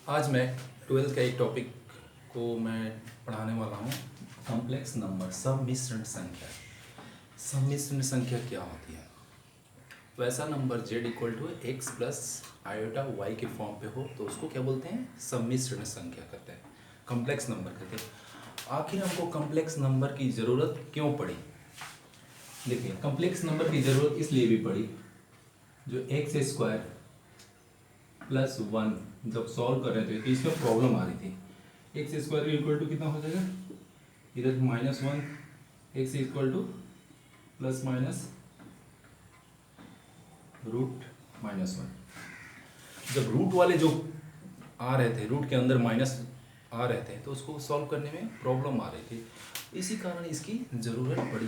आज मैं ट्वेल्थ का एक टॉपिक को मैं पढ़ाने वाला हूँ, कॉम्प्लेक्स नंबर, सम्मिश्रण संख्या। सम्मिश्रण संख्या क्या होती है? वैसा number z equal to x plus iota Y के फॉर्म पे हो तो उसको क्या बोलते हैं? सम्मिश्रण संख्या कहते हैं, कॉम्प्लेक्स नंबर कहते हैं। आखिर हमको कॉम्प्लेक्स नंबर की ज़रूरत क्यों पड़ी? देखिए, कॉम्प्लेक्स नंबर की ज़रूरत इसलिए भी पड़ी, जो एक्स स्क्वायर प्लस वन जब सॉल्व कर रहे थे तो इसमें प्रॉब्लम आ रही थी। एक्स स्क्वायर इक्वल टू कितना हो जाएगा? इधर minus one, X equal to plus minus root minus one. जब रूट वाले जो आ रहे थे, रूट के अंदर माइनस आ रहे थे, तो उसको सॉल्व करने में प्रॉब्लम आ रही थी, इसी कारण इसकी ज़रूरत पड़ी।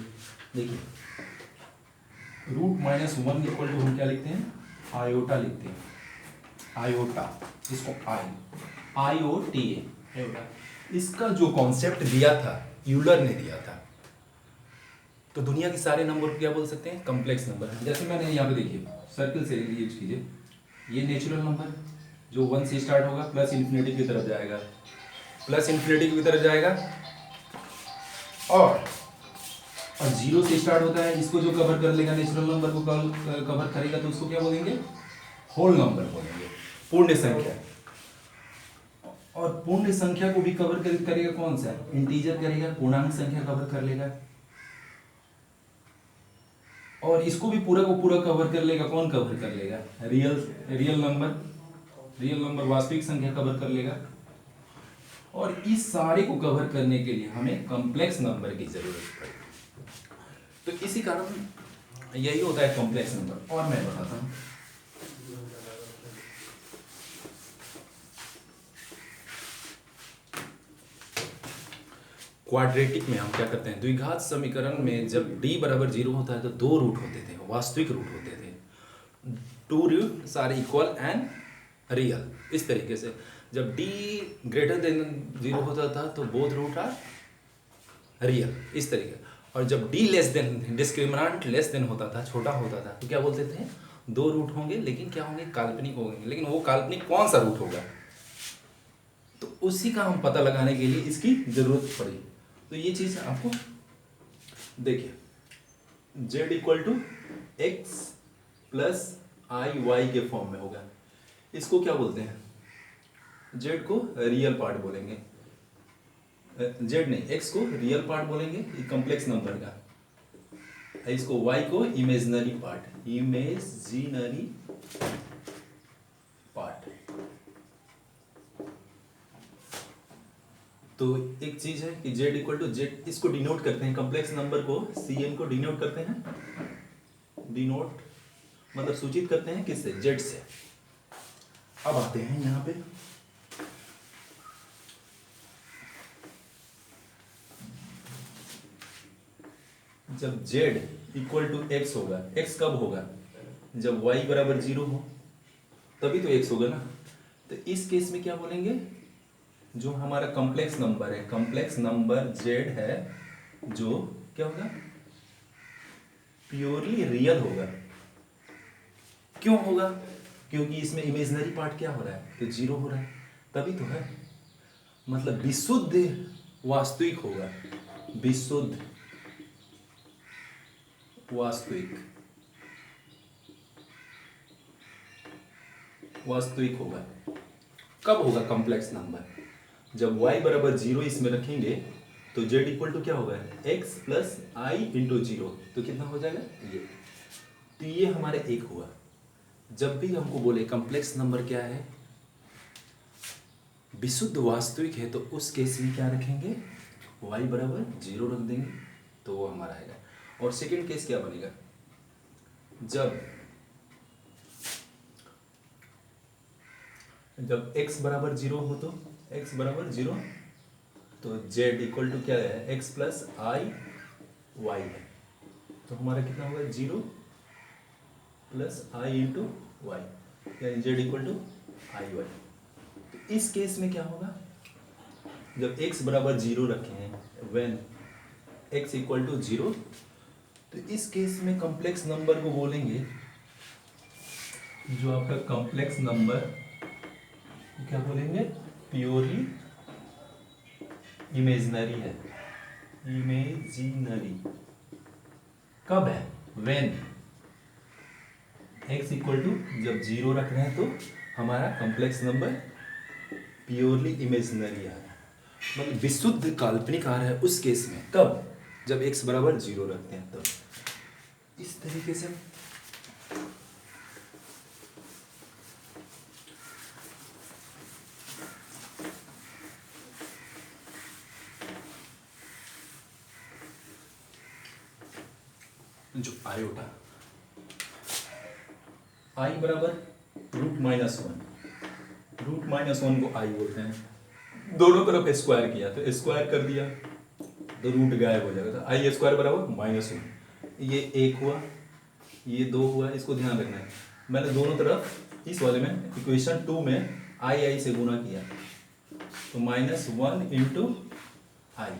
देखिए, root minus one equal to हम क्या लिखते हैं? आयोटा लिखते हैं, आयोटा, इसको आई ओ टी ए, आयोटा। इसका जो कॉन्सेप्ट दिया था यूलर ने दिया था, तो दुनिया के सारे नंबर को क्या बोल सकते हैं? Complex number. जैसे मैंने यहाँ पे देखिए सर्किल से यूज कीजिए, ये नेचुरल नंबर जो वन से स्टार्ट होगा प्लस इन्फिनिटी की तरफ जाएगा, प्लस इन्फिनिटी की तरफ जाएगा, और जीरो से स्टार्ट होता है, इसको जो कवर कर लेगा, नेचुरल नंबर को कवर करेगा, तो उसको क्या बोलेंगे? होल नंबर बोलेंगे, पूर्ण संख्या। और पूर्ण संख्या को भी कवर करेगा कौन सा? इंटीजर करेगा, पूर्णांक संख्या कवर कर लेगा। और इसको भी पूरा को पूरा कवर कर लेगा, कौन कवर कर लेगा? रियल नंबर, वास्तविक संख्या कवर कर लेगा। और इस सारे को कवर करने के लिए हमें कॉम्प्लेक्स नंबर की जरूरत पड़ेगी। तो इसी कारण यही होता है कॉम्प्लेक्स नंबर। और मैं बताता हूं, क्वाड्रेटिक में हम क्या करते हैं? द्विघात समीकरण में जब d बराबर जीरो होता है तो दो रूट होते थे, वास्तविक रूट होते थे, two roots are equal and real. इस तरीके से जब d ग्रेटर देन जीरो होता था तो बोथ रूट आर रियल, इस तरीके। और जब d less than, discriminant less than होता था, छोटा होता था, तो क्या बोलते थे? दो रूट होंगे, लेकिन क्या होंगे? काल्पनिक होंगे। लेकिन वो काल्पनिक कौन सा रूट होगा? तो उसी का हम पता लगाने के लिए इसकी जरूरत पड़ी। तो ये चीज आपको देखिए, z equal to x plus I Y के फॉर्म में होगा। इसको क्या बोलते हैं? z को रियल पार्ट बोलेंगे, z नहीं, x को रियल पार्ट बोलेंगे, ये कॉम्प्लेक्स नंबर का। इसको y को इमेजिनरी पार्ट, इमेजिनरी पार्ट। तो एक चीज है कि z इक्वल टू z, इसको डिनोट करते हैं, कॉम्प्लेक्स नंबर को cn को डिनोट करते हैं, डिनोट मतलब सूचित करते हैं किससे? z से। अब आते हैं यहां पे, जब z इक्वल टू x होगा, x कब होगा? जब y बराबर जीरो हो, तभी तो x होगा ना। तो इस केस में क्या बोलेंगे? जो हमारा कॉम्प्लेक्स नंबर है, कॉम्प्लेक्स नंबर z है, जो क्या होगा? प्योरली रियल होगा। क्यों होगा? क्योंकि इसमें इमेजिनरी पार्ट क्या हो रहा है? तो जीरो हो रहा है, तभी तो है। मतलब विशुद्ध वास्तविक होगा, विशुद्ध वास्तविक, वास्तविक होगा। कब होगा कॉम्प्लेक्स नंबर? जब y बराबर जीरो इसमें रखेंगे तो z इक्वल टू क्या होगा? x plus I into zero, तो कितना हो जाएगा? ये। तो ये हमारे एक हुआ। जब भी हमको बोले कॉम्प्लेक्स नंबर क्या है, विशुद्ध वास्तविक है, तो उस केस में क्या रखेंगे? y बराबर जीरो रख देंगे, तो वो हमारा आएगा। और सेकेंड केस क्या बनेगा? जब x बराबर जीरो हो, तो x बराबर जीरो, तो z इक्वल टू क्या है? x प्लस आई वाई है, तो हमारा कितना होगा? Zero plus I into Y, यानी z equal to I Y. तो इस केस में क्या होगा? जब x बराबर जीरो रखे हैं, when x equal to zero, तो इस केस में कॉम्प्लेक्स नंबर को बोलेंगे, जो आपका कॉम्प्लेक्स नंबर तो क्या बोलेंगे, प्योरली इमेजिनरी है, इमेजिनरी। कब है, व्हेन x इक्वल टू, जब 0 रख रहे हैं तो हमारा कॉम्प्लेक्स नंबर प्योरली इमेजिनरी आ रहा है, मतलब विशुद्ध काल्पनिक आ रहा है उस केस में। कब, जब x बराबर 0 रखते हैं तब। इस तरीके से जो आयोटा, आई बराबर root minus one, root minus one को आई बोलते हैं। दोनों तरफ स्क्वायर किया तो स्क्वायर कर दिया तो रूट गायब हो जाएगा, तो आई स्क्वायर बराबर माइनस वन। ये एक हुआ, ये दो हुआ, इसको ध्यान रखना है। मैंने दोनों तरफ इस वाले में इक्वेशन 2 में आई से गुना किया तो माइनस वन इंटू आई,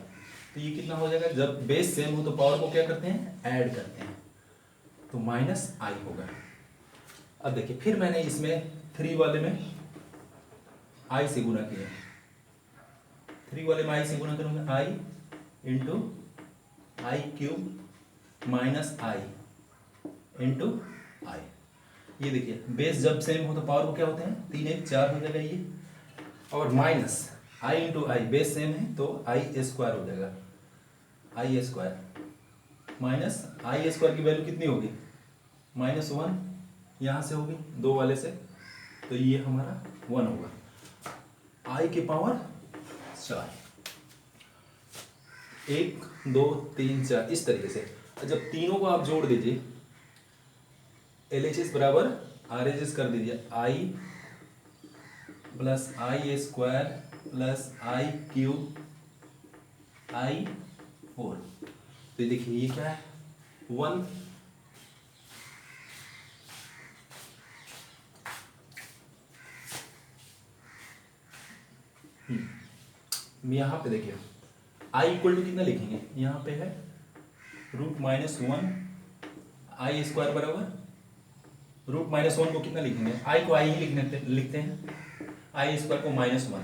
तो ये कितना हो जाएगा, जब बेस सेम हो तो पावर को क्या करते हैं, ऐड करते हैं, तो माइनस आई होगा। अब देखिए फिर मैंने इसमें 3 वाले में आई से गुना किया, 3 वाले में आई से गुना करूंगा, आई इंटू आई क्यूब माइनस आई इंटू आई। ये देखिए बेस जब सेम हो तो पावर को क्या होते हैं, 3 1 4 हो जाएगा ये, और माइनस आई इंटू आई, बेस सेम है तो आई स्क्वायर हो जाएगा, आई स्क्वायर माइनस आई स्क्वायर की वैल्यू कितनी होगी, माइनस वन, यहाँ से होगी 2 वाले से, तो ये हमारा 1 होगा, आई के पावर 4, 1 2 3 4 इस तरीके से। जब तीनों को आप जोड़ दीजिए, LHS बराबर RHS कर दीजिए, आई प्लस आई स्क्वायर प्लस आई क्यूब आई 4, तो देखिए ये क्या है, 1 यहाँ पे देखिए आई इक्वल टू कितना लिखेंगे, यहाँ पे है रूट माइनस वन, आई स्क्वायर बराबर रूट माइनस वन को कितना लिखेंगे, आई को आई ही लिखते हैं, आई स्क्वायर को माइनस वन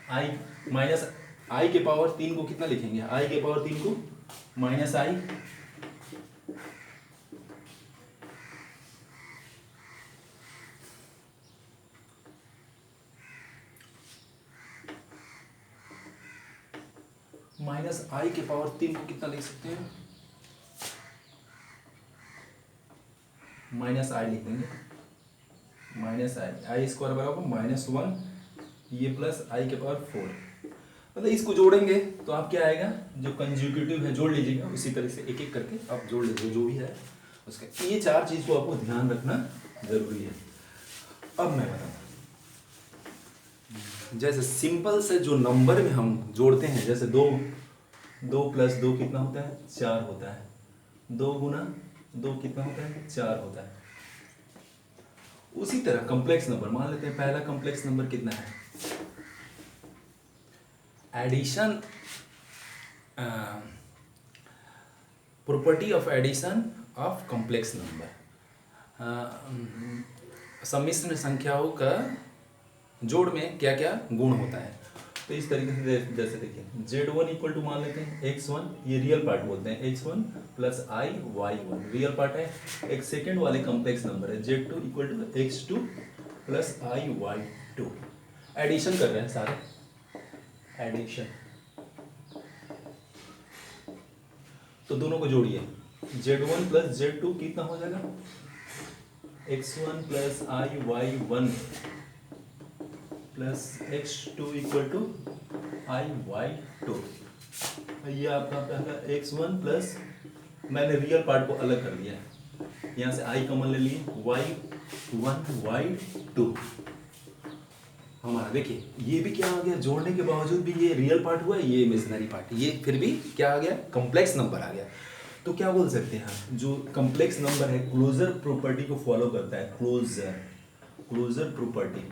आई माइनस आई के पावर 3 को कितना लिखेंगे, आई के पावर 3 को माइनस आई माइनस आई के पावर 3 को कितना लिख सकते हैं, माइनस आई लिख देंगे, माइनस आई स्क्वायर बराबर माइनस वन, ये प्लस आई के पावर 4, मतलब इसको जोड़ेंगे तो आप क्या आएगा, जो कंज्यूगेटिव है जोड़ लीजिएगा, उसी तरह से एक एक करके आप जोड़ लीजिए जो भी है उसका। ये 4 चीज को आपको ध्यान रखना जरूरी है। अब मैं बताऊँ, जैसे सिंपल से जो नंबर में हम जोड़ते हैं, जैसे 2 प्लस 2 कितना होता है, 4 होता है, 2 गुना 2 कितना होता है, 4 होता है। उसी तरह कॉम्प्लेक्स नंबर मान लेते हैं, पहला कॉम्प्लेक्स नंबर कितना है, addition, property of addition of complex number, सम्मिश्र संख्याओं का जोड़ में क्या क्या गुण होता है। तो इस तरीके से जैसे देखिए Z1 इक्वल टू मान लेते हैं x1, ये रियल पार्ट बोलते हैं, x1 plus I y1 real part है। एक सेकेंड वाले कॉम्प्लेक्स नंबर है Z2 equal to x2 plus I y2। Addition कर रहे हैं सारे, एडिशन, तो दोनों को जोड़िए, Z1 प्लस Z2 कितना हो जाएगा, x1 plus I y1 plus x2 equal to I y2। ये आपका पहला x1 प्लस, मैंने रियल पार्ट को अलग कर दिया, यहाँ से i कॉमन ले लिए, y1 y2 हमारा। देखिए ये भी क्या आ गया, जोड़ने के बावजूद भी ये रियल पार्ट हुआ, ये इमेजिनरी पार्ट, ये फिर भी क्या आ गया, कॉम्प्लेक्स नंबर आ गया। तो क्या बोल सकते हैं हम, जो कॉम्प्लेक्स नंबर है क्लोजर प्रॉपर्टी को फॉलो करता है, closure property.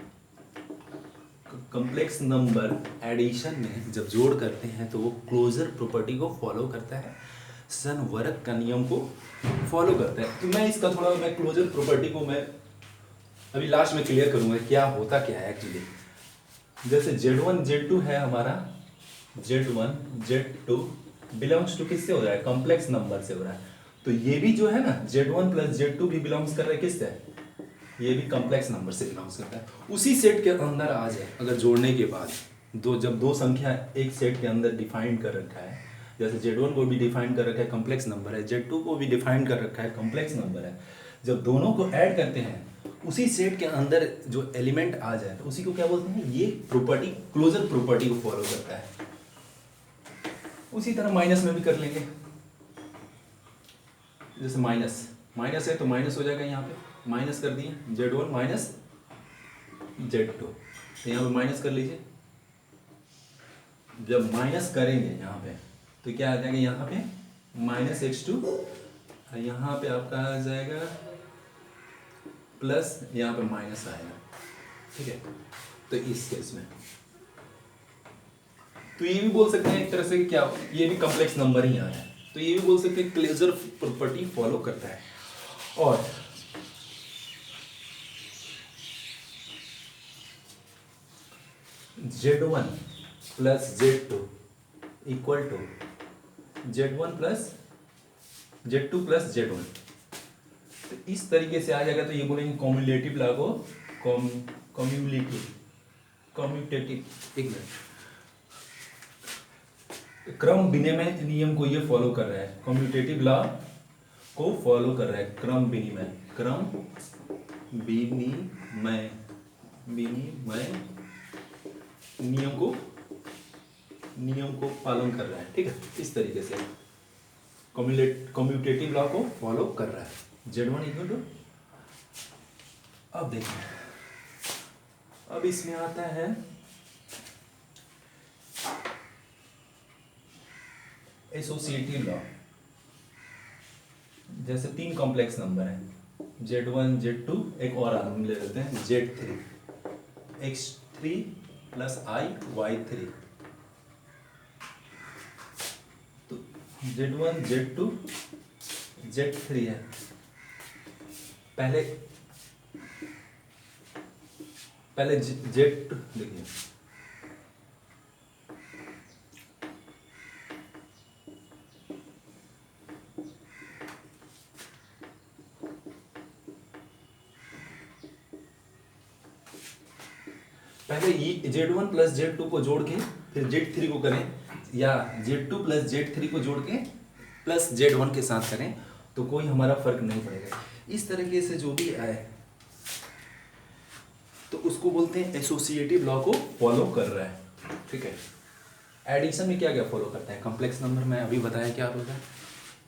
Complex number addition में जब जोड़ करते हैं तो वो क्लोजर प्रॉपर्टी को फॉलो करता है, संवर्ग का नियम को फॉलो करता है। तो मैं इसका थोड़ा, मैं क्लोजर प्रॉपर्टी को मैं अभी लास्ट में क्लियर करूंगा क्या होता क्या है एक्चुअली। जैसे Z1 Z2 है हमारा, Z1 Z2 बिलोंग्स टू किससे हो रहा है, कॉम्प्लेक्स नंबर से हो रहा है। तो ये भी जो है ना Z1 प्लस Z2 भी बिलोंग्स कर रहा है किससे, ये भी कॉम्प्लेक्स नंबर से बिलोंग्स करता है। उसी सेट के अंदर आ जाए अगर जोड़ने के बाद जब दो संख्या एक सेट के अंदर डिफाइन कर रखा है, जैसे Z1 को भी डिफाइन कर रखा है कॉम्प्लेक्स नंबर है, Z2 को भी डिफाइन कर रखा है कॉम्प्लेक्स नंबर है, जब दोनों को ऐड करते हैं उसी सेट के अंदर जो एलिमेंट आ जाए तो उसी को क्या बोलते हैं, ये प्रॉपर्टी क्लोजर प्रॉपर्टी को फॉलो करता है। उसी तरह माइनस में भी कर लेंगे, जैसे माइनस माइनस है तो माइनस हो जाएगा, यहाँ पे माइनस कर दिए Z1 माइनस Z2, तो यहाँ पे माइनस कर लीजिए। जब माइनस करेंगे यहाँ पे तो क्या आ जाएगा, यहाँ पे माइनस x2, यहाँ पे आपका आ जाएगा प्लस, यहाँ पे माइनस आएगा, ठीक है। तो इस केस में तो ये भी बोल सकते हैं एक तरह से क्या, ये भी कॉम्प्लेक्स नंबर ही आ रहा है, तो ये भी बोल सकते हैं क्लोजर प्रॉपर्टी फॉलो करता है। और Z1 plus Z2 equal to Z1 plus Z2 plus Z1, तो इस तरीके से आ जाएगा। तो ये बोलेंगे कॉम्युलेटिव लॉ को कॉम्यूटेटिव एक मिनट, क्रम विनिमय नियम को ये फॉलो कर रहा है, कॉम्यूटेटिव लॉ को फॉलो कर रहा है, क्रम विनिमय नियम को पालन कर रहा है, ठीक है। इस तरीके से कॉम्यूटेटिव लॉ को फॉलो कर रहा है। Z1 इक्वल टू, अब देखिए अब इसमें आता है एसोसिएटिव लॉ। जैसे तीन कॉम्प्लेक्स नंबर हैं Z1 Z2, एक और हम ले लेते हैं Z3, x3 plus i y3, तो Z1 Z2 Z3 है। पहले Z2 देखिए, पहले ये Z1 प्लस Z2 को जोड़ के फिर Z3 को करें, या Z2 प्लस Z3 को जोड़ के प्लस Z1 के साथ करें तो कोई हमारा फर्क नहीं पड़ेगा। इस तरीके से जो भी आए तो उसको बोलते हैं एसोसिएटिव लॉ को फॉलो कर रहा है, ठीक है। एडिशन में क्या क्या फॉलो करता है, कॉम्प्लेक्स नंबर में अभी बताया क्या होता है,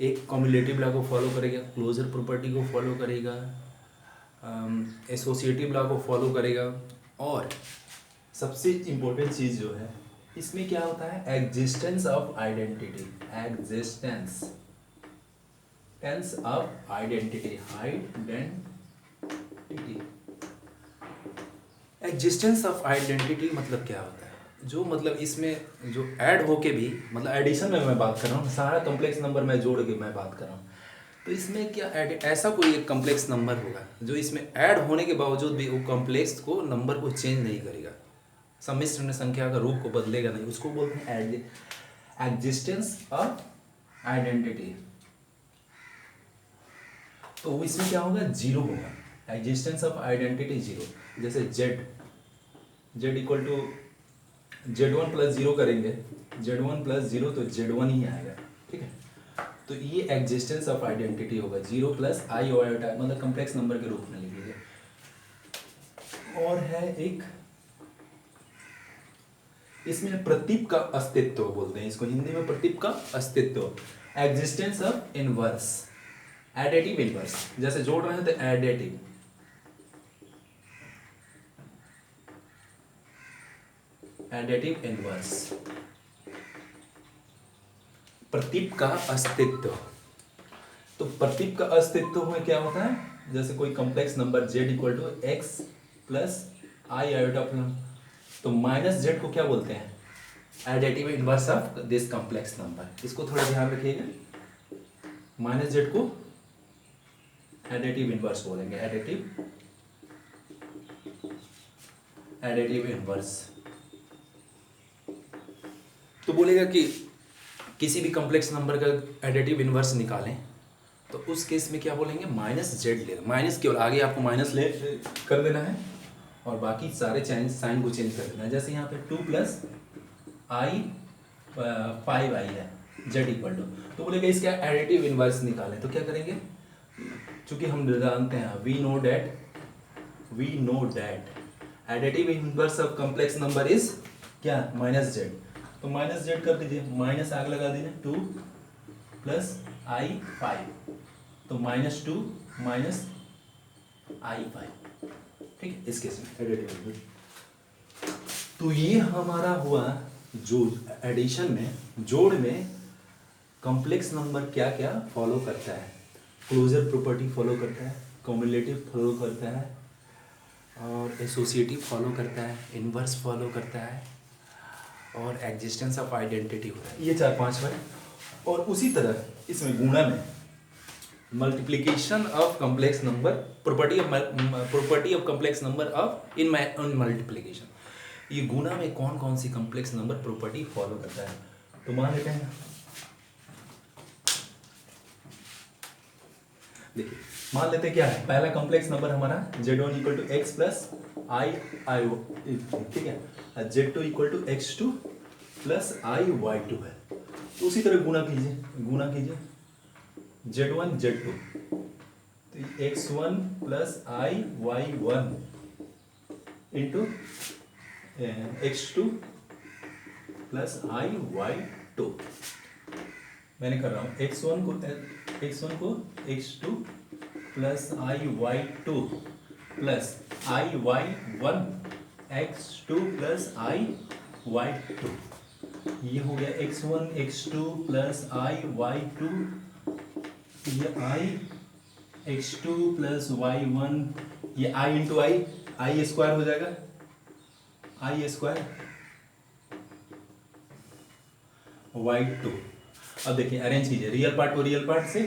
एक कॉम्युलेटिव लॉ को फॉलो करेगा, क्लोजर प्रॉपर्टी को फॉलो करेगा, एसोसिएटिव लॉ को फॉलो करेगा, और सबसे इम्पोर्टेंट चीज़ जो है इसमें क्या होता है, existence of identity, existence of identity मतलब क्या होता है, जो मतलब इसमें जो ऐड होके भी, मतलब एडिशन में मैं बात कर रहा हूँ, सारा कॉम्प्लेक्स नंबर में जोड़ के मैं बात कर रहा हूँ, तो इसमें क्या ऐसा कोई एक कॉम्प्लेक्स नंबर होगा जो इसमें ऐड होने के बावजूद भी वो कॉम्प्लेक्स को नंबर को चेंज नहीं करेगा, सम्मिश्र संख्या का रूप को बदलेगा नहीं, उसको बोलते हैं एग्जिस्टेंस ऑफ आइडेंटिटी। तो इसमें क्या होगा, जीरो होगा, एग्जिस्टेंस ऑफ आइडेंटिटी जीरो। जैसे Z equal to Z1 plus zero करेंगे, Z1 प्लस जीरो तो Z1 ही आएगा, ठीक है। तो ये एग्जिस्टेंस ऑफ आइडेंटिटी होगा, जीरो प्लस आई आयोटा, मतलब कॉम्प्लेक्स नंबर के रूप में लिख लीजिए। और है एक, इसमें प्रतीक का अस्तित्व बोलते हैं इसको, हिंदी में प्रतीक का अस्तित्व, existence of inverse, additive inverse, जैसे जोड़ रहे हैं तो एडेटिव, एडेटिव इनवर्स, प्रतीक का अस्तित्व। तो प्रतीक का अस्तित्व में क्या होता है, जैसे कोई complex number Z equal to x plus i iota plus, तो माइनस Z को क्या बोलते हैं, additive inverse of this complex number. इसको थोड़ा ध्यान रखिएगा, माइनस Z को एडेटिव इनवर्स बोलेंगे, एडेटिव एडिटिव इनवर्स। तो बोलेगा कि किसी भी कॉम्प्लेक्स नंबर का एडिटिव इनवर्स निकालें, तो उस केस में क्या बोलेंगे, माइनस जेड ले, माइनस केवल आगे आपको माइनस ले कर देना है और बाकी सारे चेंज साइन को चेंज कर देना है। जैसे यहाँ पे 2 प्लस आई 5i है जेड इक्वल टू, तो बोलेगा इसका एडिटिव इनवर्स निकालें, तो क्या करेंगे, चूंकि हम जानते हैं we know that additive inverse of complex number is क्या, माइनस जेड, तो माइनस जेड कर दीजिए, माइनस आगे लगा दीजिए 2 प्लस आई 5, तो -2 माइनस आई 5, ठीक है, इस केस में एडिटिव इनवर्स। तो ये हमारा हुआ जो एडिशन में, जोड़ में कॉम्प्लेक्स नंबर क्या क्या फॉलो करता है, क्लोजर प्रॉपर्टी फॉलो करता है, कम्युलेटिव फॉलो करता है और एसोसिएटिव फॉलो करता है, इनवर्स फॉलो करता है और एग्जिस्टेंस ऑफ आइडेंटिटी होता है, ये 4-5 है। और उसी तरह इसमें गुणा में multiplication of complex number, property of complex number of in multiplication, ये गुणा में कौन कौन सी कॉम्प्लेक्स नंबर प्रॉपर्टी फॉलो करता है। तो मान लेते हैं, देखिए मान लेते हैं क्या है, पहला कॉम्प्लेक्स नंबर हमारा z1 equal to x plus i, ठीक है, z2 equal to x2 plus I y2 है। तो उसी तरह गुणा कीजिए z1 z2, तो x1 plus I y1 into x2 plus I y2, मैंने कर रहा हूँ x1 को x2 plus I y2 plus I y1 x2 plus I y2, ये हो गया x1 x2 plus I y2, ये आई x2 प्लस y1, ये i इंटू आई स्क्वायर हो जाएगा, आई स्क्वायर y2। अब देखिए अरेंज कीजिए, रियल पार्ट को रियल पार्ट से,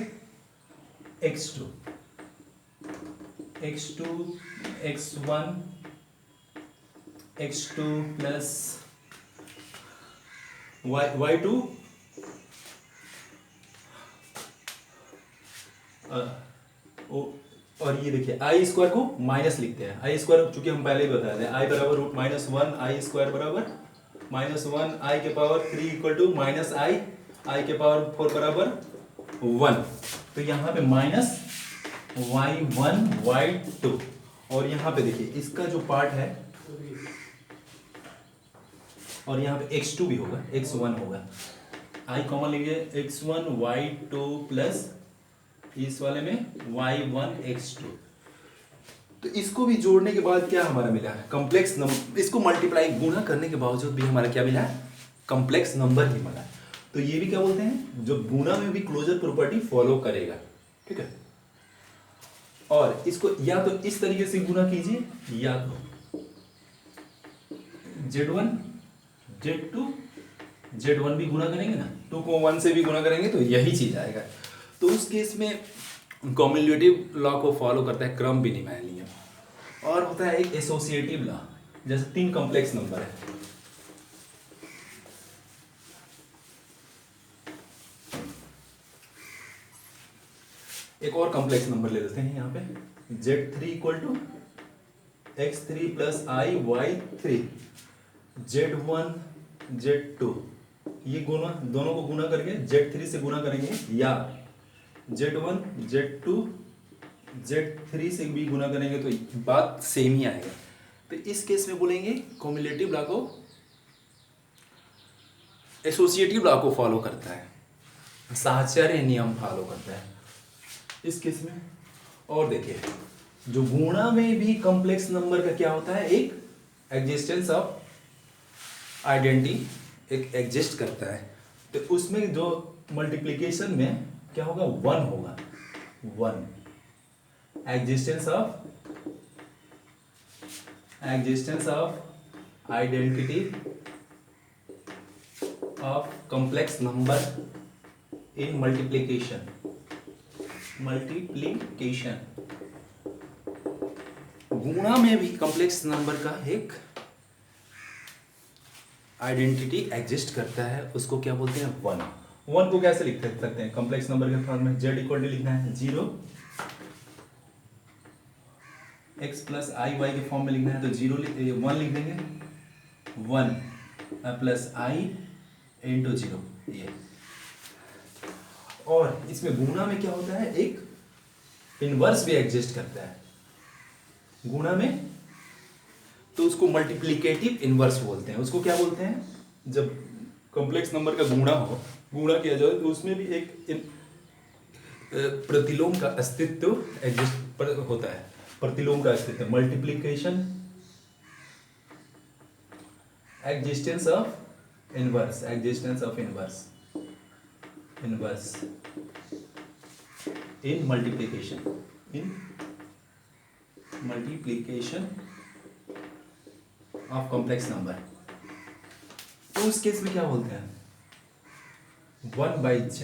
x2 x1 x2 plus y2 और ये देखिए आई स्क्वायर को माइनस लिखते हैं, आई स्क्वायर चूंकि हम पहले ही बताए थे, आई बराबर रूट -1 आई स्क्वायर बराबर -1 आई के पावर 3 इक्वल टू माइनस आई के पावर 4 बराबर 1, तो यहाँ पे माइनस y1 y2, और यहाँ पे देखिए इसका जो पार्ट है, और यहाँ पे x2 भी होगा, x1 होगा, आई कॉमन लीजिए, x1 y2 प्लस इस वाले में y1 x2, तो इसको भी जोड़ने के बाद क्या हमारा मिला है, कॉम्प्लेक्स नंबर, इसको मल्टीप्लाई गुणा करने के बावजूद भी हमारा क्या मिला है, कॉम्प्लेक्स नंबर ही मिला है। तो ये भी क्या बोलते हैं, जो गुणा में भी क्लोजर प्रॉपर्टी फॉलो करेगा, ठीक है। और इसको या तो इस तरीके से गुणा कीजिए, या तो z1 z2 z1 भी गुणा करेंगे ना, 2 को 1 से भी गुणा करेंगे तो यही चीज आएगा। तो उस केस में कम्युलेटिव लॉ को फॉलो करता है, क्रम विनिमय, और होता है एक एसोसिएटिव लॉ, जैसे 3 कॉम्प्लेक्स नंबर है, एक और कॉम्प्लेक्स नंबर ले लेते हैं यहाँ पे, z3 equal to x3 plus I y3, z1 z2, ये गुणा, दोनों को गुणा करके z3 से गुणा करेंगे, या z1 z2 z3 से भी गुणा करेंगे तो बात सेम ही आएगा। तो इस केस में बोलेंगे कम्युलेटिव लॉ को एसोसिएटिव लॉ को फॉलो करता है, साहचर्य नियम फॉलो करता है इस केस में। और देखिए जो गुणा में भी कॉम्प्लेक्स नंबर का क्या होता है, एक एग्जिस्टेंस ऑफ आइडेंटिटी, एक एग्जिस्ट करता है, तो उसमें जो मल्टीप्लिकेशन में क्या होगा, 1 होगा, 1 existence of identity of complex number in multiplication, गुणा में भी कॉम्प्लेक्स नंबर का एक आइडेंटिटी एग्जिस्ट करता है उसको क्या बोलते हैं, वन। वन को कैसे लिख सकते हैं कॉम्प्लेक्स नंबर के फॉर्म में, जेड इक्वल टू लिखना है 0, एक्स प्लस आई वाई के फॉर्म में लिखना है तो 1 लिख देंगे, 1 प्लस आई इंटू 0 ये। और इसमें गुणा में क्या होता है, एक इनवर्स भी एग्जिस्ट करता है गुणा में, तो उसको मल्टीप्लिकेटिव इनवर्स बोलते हैं। उसको क्या बोलते हैं, जब कॉम्प्लेक्स नंबर का गुणा किया जाए तो उसमें भी एक प्रतिलोम का अस्तित्व एग्जिस्ट होता है, प्रतिलोम का अस्तित्व, multiplication existence of inverse, existence of inverse in multiplication of complex number. तो उस केस में क्या बोलते हैं, 1/z।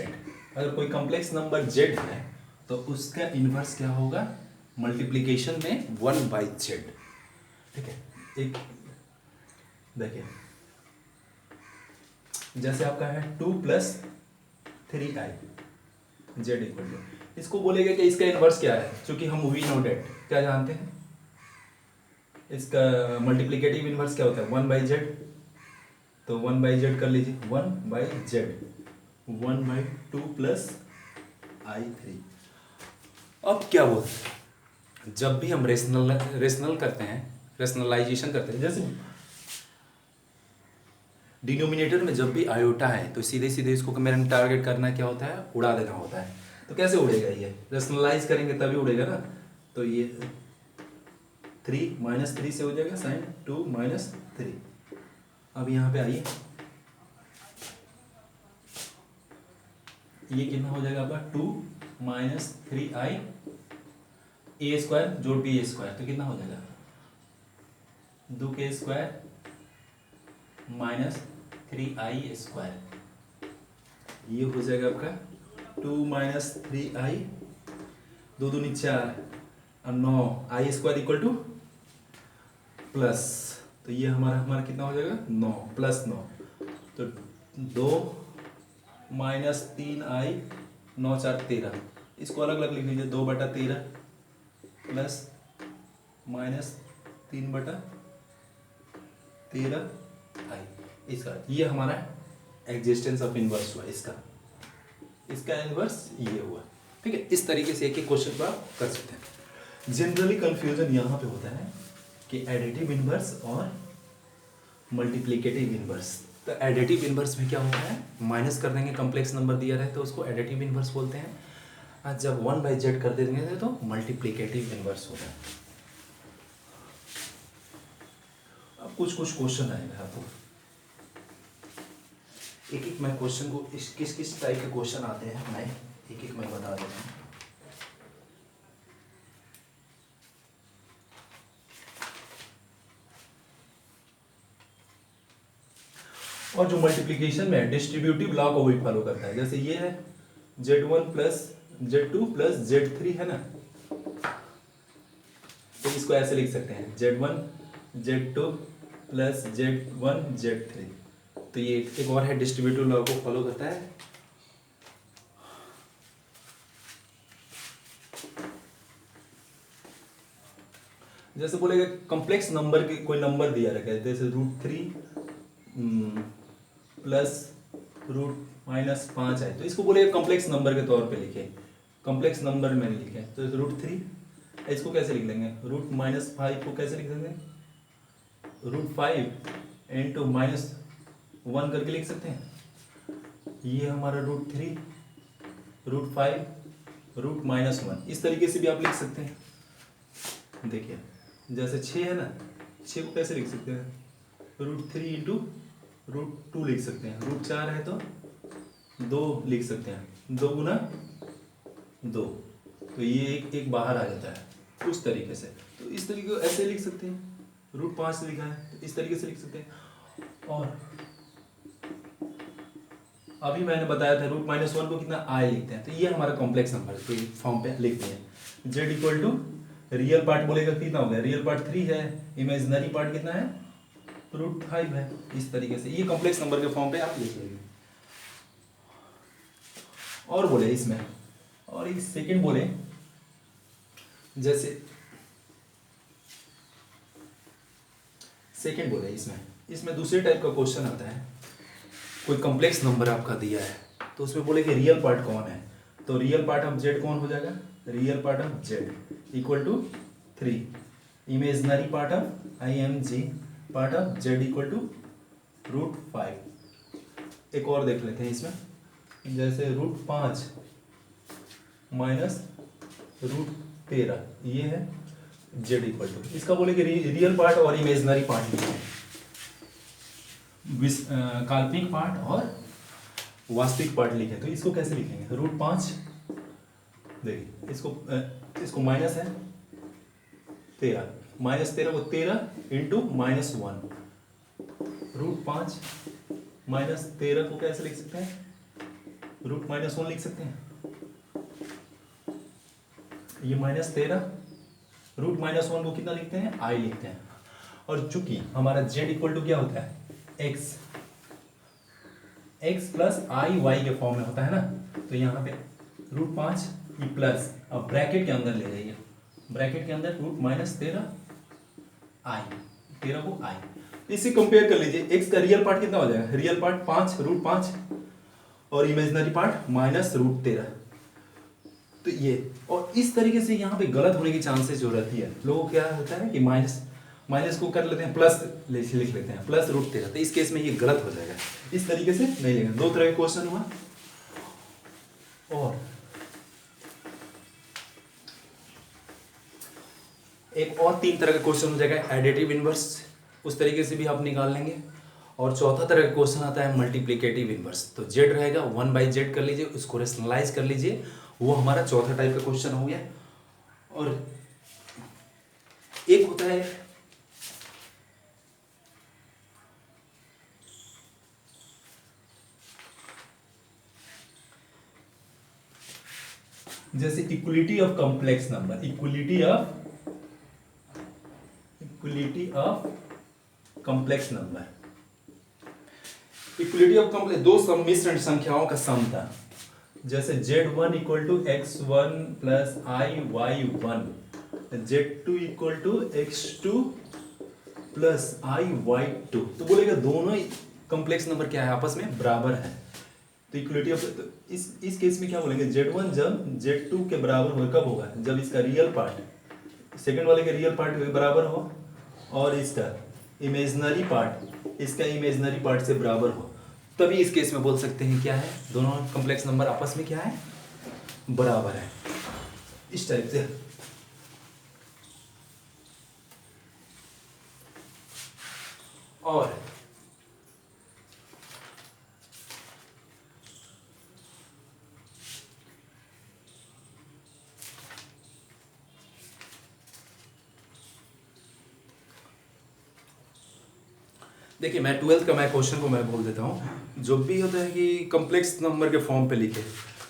अगर कोई कॉम्प्लेक्स नंबर z है तो उसका इनवर्स क्या होगा, मल्टीप्लिकेशन में 1/z। ठीक है, एक देखिए जैसे आपका है 2 + 3i z इक्वल टू, इसको बोलेगा कि इसका इनवर्स क्या है, क्योंकि हम वी नो डेट क्या जानते हैं, इसका मल्टीप्लिकेटिव इनवर्स क्या होता है 1/z, तो 1/z कर लीजिए, 1/z 1/2 + i3। अब क्या बोलते हैं, जब भी हम रेशनल करते हैं, रेशनलाइजेशन करते हैं, जैसे डिनोमिनेटर में जब भी आयोटा है तो सीधे सीधे इसको मेरा टारगेट करना क्या होता है, उड़ा देना होता है। तो कैसे उड़ेगा, ये रेशनलाइज करेंगे तभी उड़ेगा ना। तो ये 3 - 3 से हो जाएगा sin 2 - 3। अब यहाँ पे आइए, ये कितना हो जाएगा आपका 2 - 3i a² जोड़ b², तो कितना हो जाएगा 2k² - 3i², ये हो जाएगा आपका 2 - 3i, 2 दूनी 4 और 9 i² इक्वल टू प्लस, तो ये हमारा कितना हो जाएगा 9 + 9, तो 2 - 3i 9 × 4 = 13, इसको अलग अलग लिख लीजिए, 2/13 प्लस माइनस 3/13i, इसका ये हमारा एग्जिस्टेंस ऑफ इनवर्स हुआ, इसका इनवर्स ये हुआ। ठीक है, इस तरीके से एक एक क्वेश्चन को आप कर सकते हैं। जनरली कंफ्यूजन यहाँ पे होता है कि एडिटिव इनवर्स और मल्टीप्लिकेटिव इनवर्स। तो एडिटिव इनवर्स में क्या होता है, माइनस कर देंगे, कॉम्प्लेक्स नंबर दिया रहे तो उसको एडिटिव इनवर्स बोलते हैं, और जब 1/z कर देंगे तो मल्टीप्लिकेटिव इनवर्स होता है। अब कुछ क्वेश्चन आएगा आपको, एक एक मैं क्वेश्चन को किस किस टाइप के क्वेश्चन आते हैं मैं एक एक मैं बता देता हूँ। और जो मल्टीप्लिकेशन में डिस्ट्रीब्यूटिव लॉ को भी फॉलो करता है, जैसे ये है z1 + z2 + z3 है ना, तो इसको ऐसे लिख सकते हैं z1 z2 + z1 z3, तो ये एक और है डिस्ट्रीब्यूटिव लॉ को फॉलो करता है। जैसे बोलेगा कॉम्प्लेक्स नंबर के कोई नंबर दिया रखा है, जैसे √3 प्लस √-5 है, तो इसको बोलेगा कॉम्प्लेक्स नंबर के तौर पे लिखे, कॉम्प्लेक्स नंबर में लिखे, तो √3 इसको कैसे लिख लेंगे, √-5 को कैसे लिख देंगे, √5 × -1 करके लिख सकते हैं। ये हमारा √3 √5 √-1, इस तरीके से भी आप लिख सकते हैं। देखिए जैसे 6 है ना, 6 को कैसे लिख सकते हैं, √3 × √2 लिख सकते हैं, √4 है तो 2 लिख सकते हैं, 2 × 2, तो ये एक बाहर आ जाता है उस तरीके से। तो इस तरीके को ऐसे लिख सकते हैं, √5 लिखा है तो इस तरीके से लिख सकते हैं। और अभी मैंने बताया था √-1 को कितना i लिखते हैं, तो ये हमारा कॉम्प्लेक्स नंबर के फॉर्म पे लिखते हैं। z equal to real part बोलेगा कितना हो गया, रियल पार्ट 3 है, इमेजिनरी पार्ट कितना है √5 है। इस तरीके से ये कॉम्प्लेक्स नंबर के फॉर्म पे आप लिख लेंगे। और बोले इसमें, और एक सेकंड बोले, जैसे सेकंड बोले इसमें दूसरे टाइप का क्वेश्चन आता है। कोई कॉम्प्लेक्स नंबर आपका दिया है तो उसमें बोले कि रियल पार्ट कौन है, तो रियल पार्ट ऑफ जेड कौन हो जाएगा, real part of z equal to 3, imaginary part of IMG part of z equal to √5। एक और देख लेते हैं इसमें, जैसे √5 माइनस √13 ये है जेड इक्वल टू, इसका बोले कि रियल पार्ट और इमेजनरी पार्ट लिखे, काल्पनिक पार्ट और वास्तविक पार्ट लिखे। तो इसको कैसे लिखेंगे, √5 देखिए इसको माइनस है 13, -13 को 13 इंटू -1, √5 माइनस 13 को कैसे लिख सकते हैं, √-1 लिख सकते हैं। ये -13 √-1 को कितना लिखते हैं, I लिखते हैं। और चूंकि हमारा z इक्वल टू क्या होता है, x प्लस I y के फॉर्म में होता है ना, तो यहाँ पे √5 ये प्लस, अब ब्रैकेट के अंदर ले जाइए, ब्रैकेट के अंदर √-13 I, 13 को I, इससे कंपेयर कर लीजिए। x का रियल पार्ट कितना हो जाएगा, रियल पार्ट 5 √5 और इमेजिनरी पार्ट -√13। तो ये, और इस तरीके से यहाँ पे गलत होने की चांसेस जो रहती है, लोगों क्या होता है कि माइनस को कर लेते हैं, प्लस लिख लेते हैं, +√13, तो इस केस में ये गलत हो जाएगा। इस तरीके से नहीं लेंगे। दो तरह के क्वेश्चन हुआ। और एक और 3 तरह का क्वेश्चन हो जाएगा, एडिटिव इनवर्स, उस तरीके से भी आप निकाल लेंगे। और चौथा तरह का क्वेश्चन आता है मल्टीप्लिकेटिव इनवर्स, तो जेड रहेगा 1/z कर लीजिए, उसको रेशनलाइज कर लीजिए, वो हमारा चौथा टाइप का क्वेश्चन हो गया। और एक होता है जैसे equality of complex number, equality of complex number, equality of complex, दो सम्मिश्र संख्याओं का समता, जैसे z1 equal to x1 plus iy1, z2 equal to x2 plus iy2, तो बोलेगा दोनों कॉम्प्लेक्स नंबर क्या है, आपस में बराबर है। तो इक्वलिटी ऑफ, तो इस केस में क्या बोलेंगे, z1 जब z2 के बराबर हो, कब होगा, जब इसका रियल पार्ट सेकंड वाले के रियल पार्ट के बराबर हो और इसका इमेजिनरी पार्ट इसका इमेजिनरी पार्ट से बराबर हो, तभी इस केस में बोल सकते हैं क्या है, दोनों कॉम्प्लेक्स नंबर आपस में क्या है, बराबर है। इस टाइप से। और देखिए, मैं 12th का क्वेश्चन को मैं बोल देता हूँ। जो भी होता है कि कॉम्प्लेक्स नंबर के फॉर्म पे लिखे,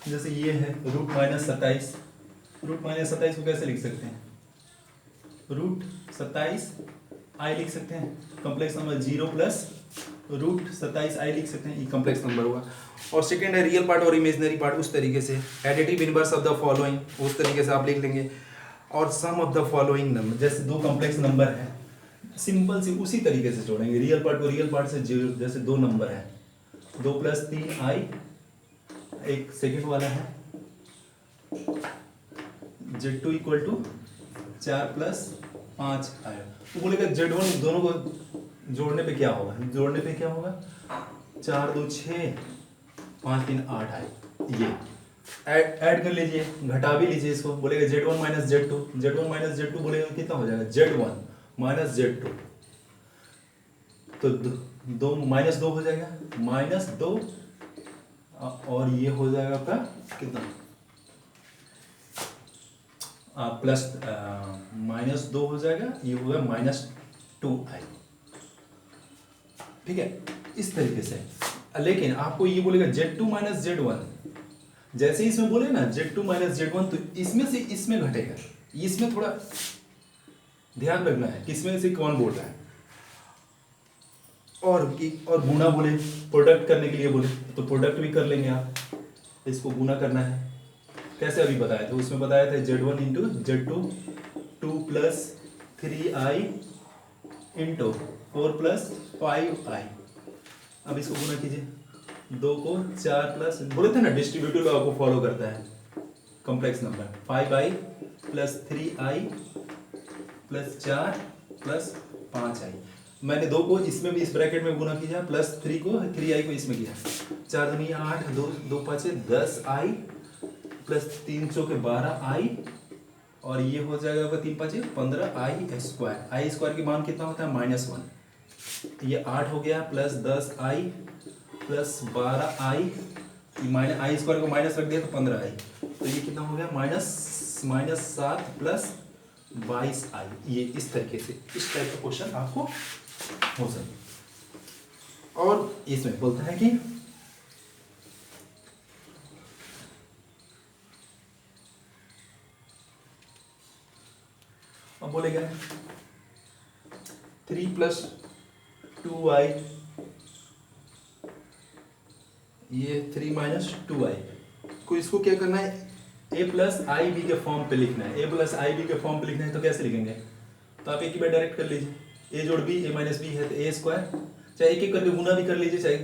जैसे ये है √-27, √-27 को कैसे लिख सकते हैं, √27 I लिख सकते हैं, कॉम्प्लेक्स नंबर 0 प्लस √27 I लिख सकते हैं, ये कॉम्प्लेक्स नंबर हुआ। और सेकेंड है रियल पार्ट और इमेजिनरी पार्ट, उस तरीके से additive inverse of the following, उस तरीके से आप लिख लेंगे। और सम ऑफ द फॉलोइंग नंबर, जैसे दो कॉम्प्लेक्स नंबर है, सिंपल सी उसी तरीके से जोड़ेंगे, रियल पार्ट को रियल पार्ट से, जैसे दो नंबर है 2 + 3 I, एक सेकेंड वाला है z2 इक्वल टू 4 + 5 I, तो बोलेगा z1, दोनों को जोड़ने पे क्या होगा, 4 2 6 5 3 8 I, ये ऐड कर लीजिए, घटा भी लीजिए इसको, बोलेगा z1 - z2 बोलेगा कितना हो जाएगा, z1 - z2, तो दो -2 हो जाएगा, -2, और ये हो जाएगा आपका कितना, प्लस -2 हो जाएगा, ये होगा -2I, ठीक है, इस तरीके से। लेकिन आपको ये बोलेगा z2 - z1, जैसे इसमें बोले ना z2 - z1, तो इसमें से इसमें घटेगा, इसमें थोड़ा ध्यान रखना है किसमें से कौन बोल रहा है। और गुना बोले, प्रोडक्ट करने के लिए बोले तो प्रोडक्ट भी कर लेंगे आप। इसको गुना करना है, कैसे अभी बताया था, उसमें बताया था Z1 into Z2 2 plus 3i into 4 plus 5i। अब इसको गुना कीजिए, 2 को 4 प्लस, बोले थे ना डिस्ट्रीब्यूटिव लॉ को फॉलो करता है, complex number 5i plus 3i plus 4 plus 5i। मैंने 2 को इसमें भी इस ब्रैकेट में गुना किया, प्लस 3 को 3i को इसमें किया, 4 दूनी 8, 2 5 10i प्लस 3 चौके 12i, और ये हो जाएगा आपका 3 5 15i स्क्वायर। आई स्क्वायर की मान कितना होता है -1, ये 8 हो गया, plus 10i plus 12i, minus i square को माइनस रख दिया तो 15i, तो ये कितना हो गया -7 प्लस 22i। ये इस तरीके से इस टाइप का क्वेश्चन आपको हो सकता। और इसमें बोलता है कि अब बोलेगा 3 प्लस 2i, ये 3 माइनस 2i को, इसको क्या करना है, a प्लस आई बी के फॉर्म पे लिखना है। a प्लस आई बी के फॉर्म पे लिखना है तो कैसे लिखेंगे, तो आप एक ही बार डायरेक्ट कर लीजिए, a जोड़ b a माइनस बी है तो a स्क्वायर, चाहे एक एक करके गुना भी कर लीजिए, चाहे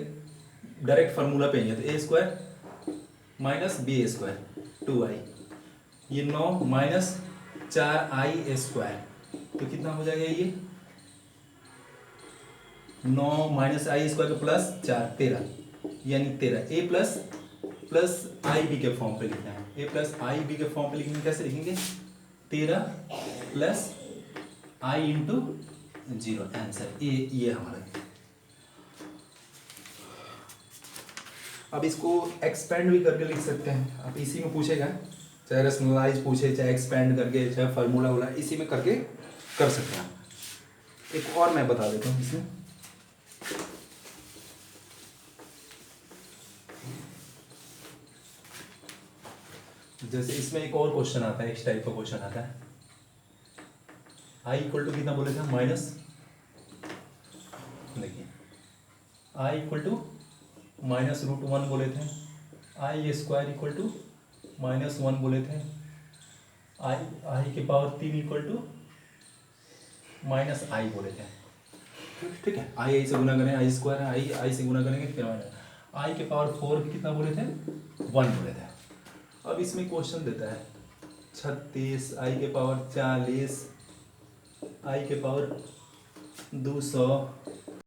डायरेक्ट फार्मूला पे ही है तो a square minus b square 2i, ये 9 माइनस 4i स्क्वायर, तो कितना हो जाएगा ये 9 माइनस आई स्क्वायर का प्लस 4 13, यानी 13। ए प्लस आई बी के फॉर्म पे लिखना है, ए प्लस आई बी के फॉर्म पे लिखेंगे, कैसे लिखेंगे 13 प्लस आई इंटू 0, आंसर ये हमारा। अब इसको एक्सपेंड भी करके लिख सकते हैं, अब इसी में पूछेगा, चाहे रैशनलाइज पूछे, चाहे एक्सपेंड करके, चाहे फार्मूला वाला, इसी में करके कर सकते हैं। एक और मैं बता देता हूँ इसमें, जैसे इसमें एक और क्वेश्चन आता है, इस टाइप का क्वेश्चन आता है, आई इक्वल टू कितना बोले थे माइनस, देखिए आई इक्वल टू -√1 बोले थे, आई स्क्वायर इक्वल टू -1 बोले थे, आई के पावर 3 इक्वल टू -i बोले थे, ठीक है। आई से गुना करें, आई स्क्वायर है, आई से गुना करेंगे फिर आई के पावर 4 कितना बोले थे 1 बोले थे। अब इसमें क्वेश्चन देता है 36, आई के पावर 40, आई के पावर 200,